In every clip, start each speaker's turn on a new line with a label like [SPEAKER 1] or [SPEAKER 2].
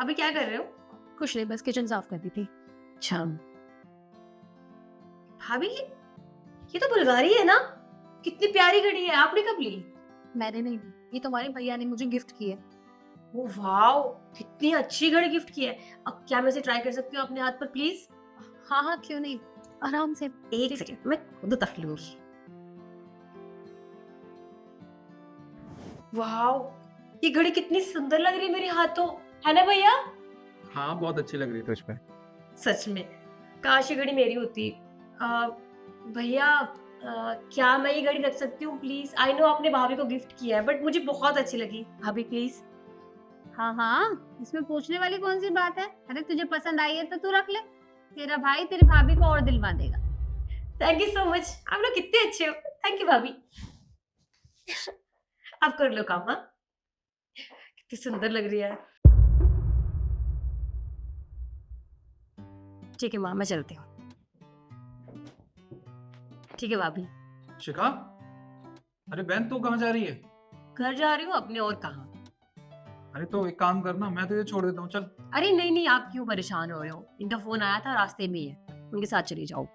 [SPEAKER 1] अभी क्या कर रहे हो?
[SPEAKER 2] कुछ नहीं, बस किचन साफ कर दी थी।
[SPEAKER 1] अच्छा भाभी, ये तो बुल्गारी है ना? कितनी प्यारी घड़ी है, आपने कब ली?
[SPEAKER 2] मैंने नहीं दी, ये तुम्हारे भैया ने मुझे गिफ्ट की है।
[SPEAKER 1] ओ वाओ, कितनी अच्छी घड़ी गिफ्ट की है। अब क्या मैं इसे ट्राई कर सकती हूँ अपने हाथ पर प्लीज?
[SPEAKER 2] हाँ हाँ, क्यों नहीं, आराम से।
[SPEAKER 1] एक सेकंड, मैं खुद तक लूंगी। वाओ, ये घड़ी कितनी सुंदर लग रही है मेरे हाथों, है ना भैया?
[SPEAKER 3] हाँ, बहुत अच्छी लग रही है तुझ पे।
[SPEAKER 1] सच में, काश ये घड़ी मेरी होती। भैया, क्या मैं ये घड़ी रख सकती हूँ प्लीज? आई नो आपने भाभी को गिफ्ट किया है, बट मुझे बहुत अच्छी लगी। भाभी प्लीज।
[SPEAKER 2] हाँ हाँ, इसमें पूछने वाली कौन सी बात है? अरे तुझे पसंद आई है तो तू रख ले, तेरा भाई तेरी भाभी को और दिलवा देगा।
[SPEAKER 1] थैंक यू सो मच, आप लोग कितने अच्छे हो। थैंक यू भाभी। आप कर लो काम। हाँ, कितनी सुंदर लग रही है। ठीक है माँ, मैं चलती हूँ। ठीक है भाभी।
[SPEAKER 3] शिखा, अरे बहन तू कहाँ जा रही है?
[SPEAKER 1] घर जा रही हूँ अपने, और कहाँ।
[SPEAKER 3] अरे तो एक काम करना, मैं तुझे छोड़ देता हूँ, चल।
[SPEAKER 1] अरे नहीं नहीं, आप क्यों परेशान हो रहे हो? इनका फोन आया था, रास्ते में ही है, उनके साथ चली जाओ।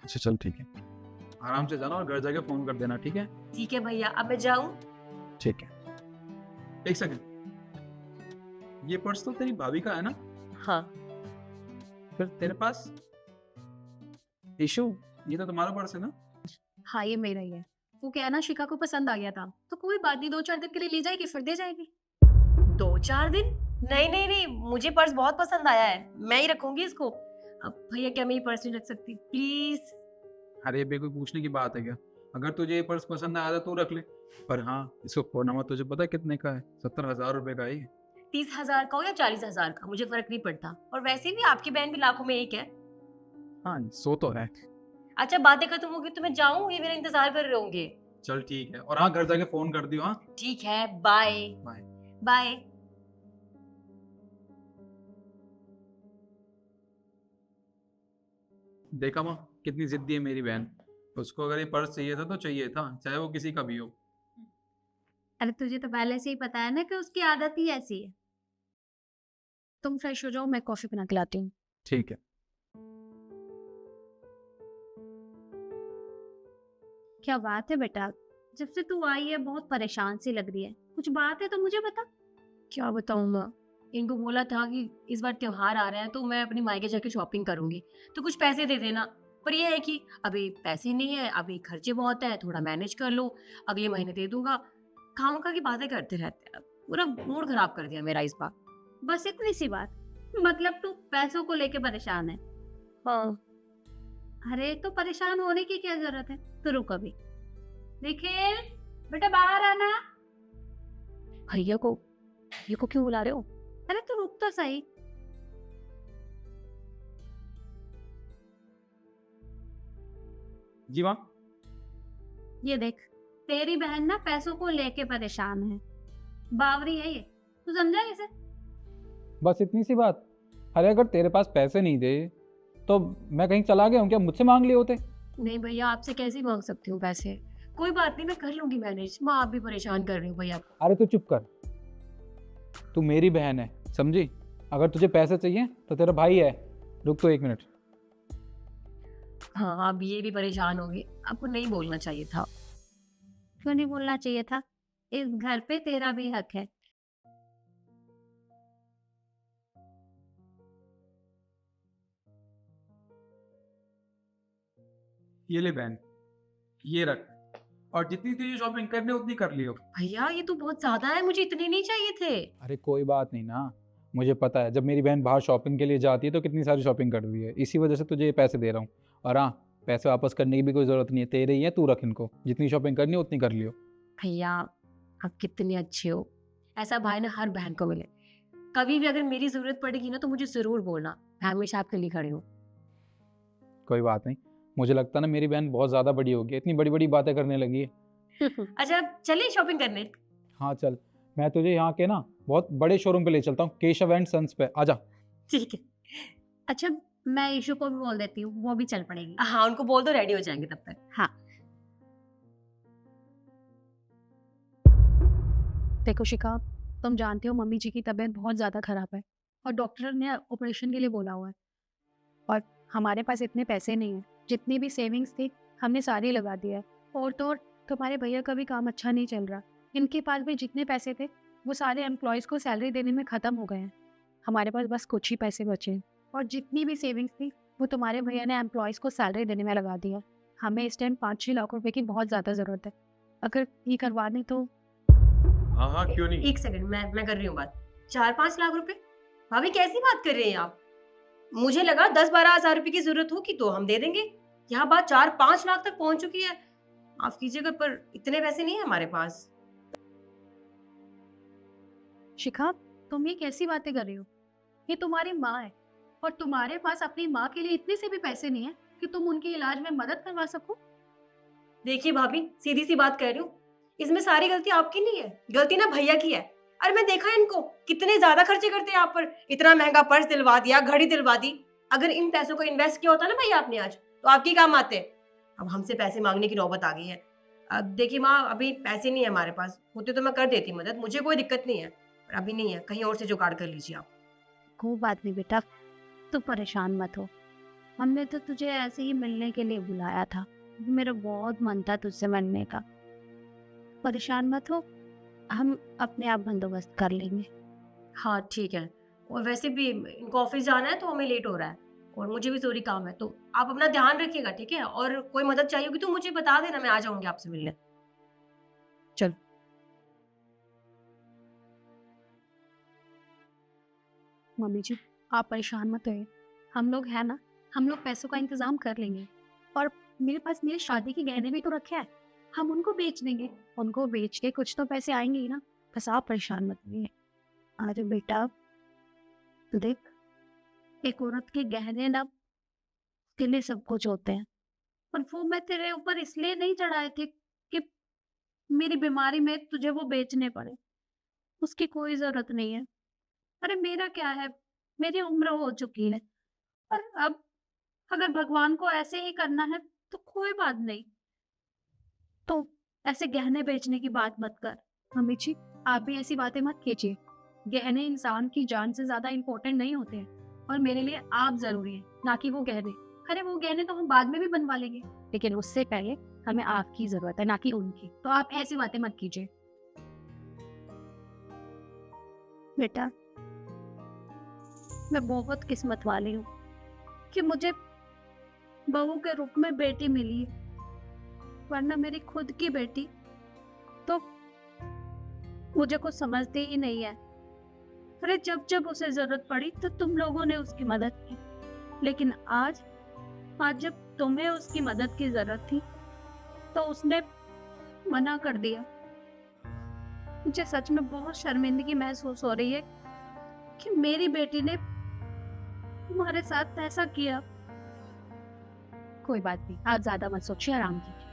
[SPEAKER 3] अच्छा चल ठीक है, आराम से जाना और घर जाके फोन कर देना, ठीक है?
[SPEAKER 1] ठीक है भैया, अब मैं जाऊँ?
[SPEAKER 3] ठीक है। एक सेकंड, ये पर्स तो तेरी भाभी का है ना?
[SPEAKER 1] हाँ।
[SPEAKER 3] फिर तेरे पास? इशू, ये तो तुम्हारा पर्स है ना?
[SPEAKER 2] हाँ, ये मेरा ही है। वो क्या है ना, शिखा को पसंद आ गया था, तो कोई बात नहीं, 2-4 दिन के लिए ले जाएगी, फिर दे जाएगी।
[SPEAKER 1] 2-4 दिन? नहीं नहीं नहीं, मुझे पर्स बहुत पसंद आया है, मैं ही रखूंगी इसको। अब भैया, क्या मैं ये पर्स नहीं रख सकती प्लीज?
[SPEAKER 3] अरे बे, कोई पूछने की बात है क्या? अगर तुझे ये पर्स पसंद आया था तो रख ले, पर हाँ, इसको खोना मत। तुझे पता है कितने का है? 70,000 रुपए का है ये।
[SPEAKER 1] 30,000 का हो या 40,000 का, मुझे फर्क नहीं पड़ता। और वैसे भी आपकी बहन भी लाखों में एक है।
[SPEAKER 3] हाँ, सो तो है।
[SPEAKER 1] अच्छा, बातें खत्म होगी तो मैं जाऊं, ये मेरा इंतजार कर रहे होंगे।
[SPEAKER 3] चल ठीक है, और हाँ, घर जाके फोन कर दियो। हाँ,
[SPEAKER 1] ठीक है, बाय।
[SPEAKER 3] बाय।
[SPEAKER 1] बाय।
[SPEAKER 3] देखा माँ, कितनी जिद्दी है मेरी बहन। उसको अगर ये पर्स चाहिए था तो चाहिए था, चाहे वो किसी का भी हो।
[SPEAKER 2] अरे तुझे तो पहले से ही पता है ना कि उसकी आदत ही ऐसी है। तुम फ्रेश हो जाओ, मैं कॉफी बना के लाती हूँ।
[SPEAKER 3] ठीक है।
[SPEAKER 2] क्या बात है बेटा, जब से तू आई है बहुत परेशान सी लग रही है, कुछ बात है तो मुझे बता।
[SPEAKER 1] क्या बताऊं माँ, इनको बोला था कि इस बार त्योहार आ रहे हैं तो मैं अपनी मायके जाके शॉपिंग करूंगी, तो कुछ पैसे दे देना। पर यह है कि अभी पैसे नहीं है, अभी खर्चे बहुत है, थोड़ा मैनेज कर लो, अगले महीने दे दूंगा। खामखा की बातें करते रहते हैं, पूरा मूड खराब कर दिया मेरा इस बार।
[SPEAKER 2] बस इतनी सी बात, मतलब तू पैसों को लेके परेशान है?
[SPEAKER 1] हाँ।
[SPEAKER 2] अरे तो परेशान होने की क्या जरूरत है, तो रुक अभी। निखिल बेटा, बाहर आना।
[SPEAKER 1] भैया को क्यों बुला रहे हो?
[SPEAKER 2] अरे तू रुक तो सही।
[SPEAKER 3] जी माँ।
[SPEAKER 2] ये देख, तेरी बहन ना पैसों को लेके परेशान है, बावरी है ये, तू समझा इसे?
[SPEAKER 4] बस इतनी सी बात। अरे अगर तेरे पास पैसे नहीं थे तो मैं कहीं चला गया हूँ क्या? मुझसे मांग लिए होते।
[SPEAKER 1] नहीं भैया, आपसे कैसे मांग सकती हूँ पैसे? कोई बात नहीं, मैं कर लूंगी मैनेज। माँ, आप भी परेशान कर रही हो भैया।
[SPEAKER 4] अरे तू चुप कर, तू मेरी बहन है, समझी? अगर तुझे पैसे चाहिए तो तेरा भाई है। रुक तो 1 मिनट।
[SPEAKER 1] हाँ, अब ये भी परेशान होगी, आपको नहीं बोलना चाहिए था।
[SPEAKER 2] क्यों नहीं बोलना चाहिए था? इस घर पे तेरा भी हक है।
[SPEAKER 3] ये ले बहन, ये रख, और जितनी तुझे शॉपिंग करनी है उतनी कर लियो।
[SPEAKER 1] भैया, ये तो बहुत ज्यादा है, मुझे इतने नहीं चाहिए थे।
[SPEAKER 4] अरे कोई बात नहीं ना, मुझे पता है जब मेरी बहन बाहर शॉपिंग के लिए जाती है तो कितनी सारी शॉपिंग करती है, इसी वजह से तुझे ये पैसे दे रहा हूँ। और हाँ, पैसे वापस करने की भी कोई ज़रूरत नहीं है, तेरे ही है, तू रख इनको। जितनी शॉपिंग करनी है उतनी कर लियो।
[SPEAKER 1] भैया, आप कितने अच्छे हो। ऐसा भाई ना हर बहन को मिले। कभी भी अगर मेरी जरूरत पड़ेगी ना तो मुझे जरूर बोलना, मैं हमेशा आपके लिए खड़ी हूँ।
[SPEAKER 4] कोई बात नहीं, मुझे लगता है ना मेरी बहन बहुत ज़्यादा बड़ी हो गई है, इतनी बड़ी बड़ी बातें करने लगी है।
[SPEAKER 1] अच्छा, अब चलिए शॉपिंग करने।
[SPEAKER 4] हाँ चल, मैं तुझे यहाँ के ना बहुत बड़े शोरूम पे ले चलता हूँ, केशव एंड सन्स पे। आजा।
[SPEAKER 1] ठीक है।
[SPEAKER 2] अच्छा, मैं ईशु को भी बोल देती हूँ, वो भी चल पड़ेगी।
[SPEAKER 1] हाँ, उनको बोल दो, रेडी हो जाएंगे तब तक।
[SPEAKER 2] हाँ। देखो शिखा, तुम जानते हो मम्मी जी की तबीयत बहुत ज़्यादा खराब है, और डॉक्टर ने ऑपरेशन के लिए बोला हुआ है। और हमारे पास इतने पैसे नहीं हैं, जितनी भी सेविंग्स थी हमने सारी लगा दिया है। और तो और तुम्हारे भैया का भी काम अच्छा नहीं चल रहा, इनके पास भी जितने पैसे थे वो सारे एम्प्लॉयज़ को सैलरी देने में ख़त्म हो गए हैं। हमारे पास बस कुछ ही पैसे बचे हैं, और जितनी भी सेविंग्स थी वो तुम्हारे भैया ने एम्प्लॉयज़ को सैलरी देने में लगा दिया। हमें इस टाइम 5-6 लाख रुपए की बहुत ज़्यादा ज़रूरत है, अगर ये करवा दें तो।
[SPEAKER 3] हाँ हाँ, क्यों नहीं।
[SPEAKER 1] एक सेकंड, मैं कर रही हूँ बात। 4-5 लाख रुपए? भाभी कैसी बात कर रहे हैं आप? मुझे लगा 10-12 हजार रुपए की जरूरत होगी तो हम दे देंगे। यहाँ बात 4-5 लाख तक पहुंच चुकी है। माफ कीजिएगा पर इतने पैसे नहीं है हमारे पास।
[SPEAKER 2] शिखा, तुम ये कैसी बातें कर रही हो? ये तुम्हारी माँ है, और तुम्हारे पास अपनी माँ के लिए इतने से भी पैसे नहीं है कि तुम उनके इलाज में मदद करवा सको।
[SPEAKER 1] देखिए भाभी, सीधी सी बात कह रही हूँ, इसमें सारी गलती आपकी नहीं है, गलती ना भैया की है। अरे मैं देखा है इनको कितने ज्यादा खर्चे करते हैं आप पर। इतना महंगा पर्स दिलवा दिया, घड़ी दिलवा दी। अगर इन पैसों को इन्वेस्ट किया होता ना भैया आपने आज, तो आपके काम आते। अब हमसे पैसे मांगने की नौबत आ गई है। अब देखिए माँ, अभी पैसे नहीं है हमारे पास, होते तो मैं कर देती मदद, मुझे कोई दिक्कत नहीं है, पर अभी नहीं है। कहीं और से जुगाड़ कर लीजिए आप।
[SPEAKER 2] कोई बात नहीं बेटा, तू परेशान मत हो। हमने तो तुझे ऐसे ही मिलने के लिए बुलाया था, मेरा बहुत मन था तुझसे मिलने का। परेशान मत हो, हम अपने आप बंदोबस्त कर लेंगे।
[SPEAKER 1] हाँ ठीक है। और वैसे भी इनको ऑफिस जाना है तो हमें लेट हो रहा है, और मुझे भी जरूरी काम है, तो आप अपना ध्यान रखिएगा, ठीक है? और कोई मदद चाहिए होगी तो मुझे बता देना, मैं आ जाऊंगी आपसे मिलने। चल।
[SPEAKER 2] मम्मी जी, आप परेशान मत होइए, हम लोग हैं ना, हम लोग पैसों का इंतजाम कर लेंगे। और मेरे पास मेरी शादी के गहने भी तो रखे हैं, हम उनको बेच देंगे। उनको बेच के कुछ तो पैसे आएंगे ही ना, बस आप परेशान मत होइए। अरे बेटा देख, एक औरत के गहने ना उसके लिए सब कुछ होते हैं, और वो मैं तेरे ऊपर इसलिए नहीं चढ़ाए थे कि मेरी बीमारी में तुझे वो बेचने पड़े। उसकी कोई जरूरत नहीं है। अरे मेरा क्या है, मेरी उम्र हो चुकी है, और अब अगर भगवान को ऐसे ही करना है तो कोई बात नहीं। तो ऐसे गहने बेचने की बात मत कर। मम्मी जी, आप भी ऐसी बातें मत कीजिए। गहने इंसान की जान से ज्यादा इम्पोर्टेंट नहीं होते हैं, और मेरे लिए आप जरूरी है, ना कि वो गहने। अरे वो गहने तो हम बाद में भी बनवा लेंगे, लेकिन उससे पहले हमें आपकी जरूरत है, ना कि उनकी। तो आप ऐसी बातें मत कीजिए। बेटा, मैं बहुत किस्मत वाली हूँ कि मुझे बहू के रूप में बेटी मिली है, वरना मेरी खुद की बेटी तो मुझे कुछ समझती ही नहीं है। अरे जब जब उसे जरूरत पड़ी तो तुम लोगों ने उसकी मदद की, लेकिन आज जब तुम्हें उसकी मदद की जरूरत थी तो उसने मना कर दिया। मुझे सच में बहुत शर्मिंदगी महसूस हो रही है कि मेरी बेटी ने तुम्हारे साथ ऐसा किया। कोई बात नहीं, आप ज्यादा मत सोचिए, आराम कीजिए।